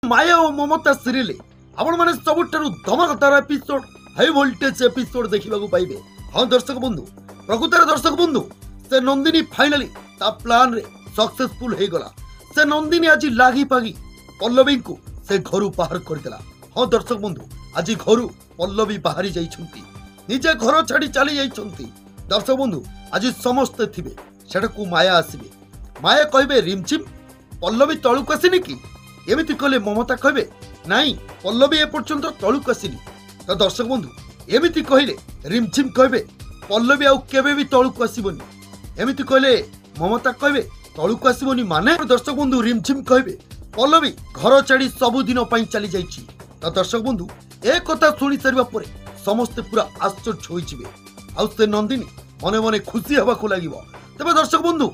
माया और ममता सीरियल आपण माने सबुठारु धमाकेदार एपिसोड हाई वोल्टेज एपिसोड देखा पाइबे। हाँ दर्शक बंधु, प्रकृतर दर्शक बंधु, से नंदिनी फाइनाली ता प्लान रे सक्सेसफुल हो गला। से नंदिनी आज लागी पागी पल्लवी को से घर बाहर करदेला। हाँ दर्शक बंधु, आज घर पल्लवी बाहरी जाइछंती, निजे घर छाड़ी चली जाइछंती। दर्शक बंधु, आज समस्ते थिबे सेठाकू माया आसीबे। माया कहबे रिमझिम पल्लवी तळुक आसीनी कि, एमिति कहले ममता कहबे नाई पल्लवी एपर्यंत तळुक आसीनी। तो दर्शक बंधु, एमिति कहले रिमझिम कहबे पल्लवी आउ केबे भी तळुक आसीबनी। एमिति कहले ममता कहबे तळुक आसीबनी माने। दर्शक बंधु, रिमझिम कहबे पल्लवी घर छाड़ी सबुदिन पई चली जाइछि। तो दर्शक बंधु, ए कथा सुनी सारिबा परे समस्ते पूरा आश्चर्य होइजिबे। आउ से नंदिनी मने मने खुशी हबाकू लागिबो। तबे दर्शक बंधु,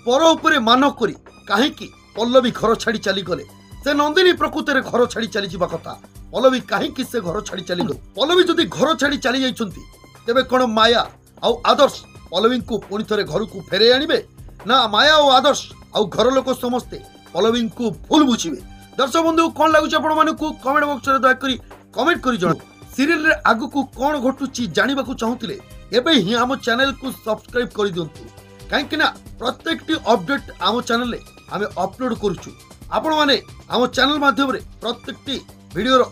पर उपरे मान करी काहेकि पल्लवी घर छाड़ी चली गले। से नंदिनी प्रकृति में घर छाड़ी चली जावा कथा, पल्लवी काहेकि से घर छाड़ी चली गले। पल्लवी जदि घर छाड़ी चली जाइछंती तेबे कोन माया आउ आदर्श पल्लवी को पुणी थे घर को फेरे आनिबे ना माया और आदर्श आउ घर लोक समस्ते पल्लवी को भूल बुझिबे। दर्शक बंधु, कौन लगुच आपण मानकू कमेंट बॉक्स रे दया करी कमेंट करी जणाओ। सीरियल रे आगु को कोन घटुची जानिबा को चाहुतिले एबे ही हम चैनल को सब्सक्राइब करि दियंतु, काहेकि ना प्रत्येकटी अपडेट आम चैनल रे आमे अपलोड करूछु। आपण माने आम चैनल माध्यम रे प्रत्येकटी वीडियो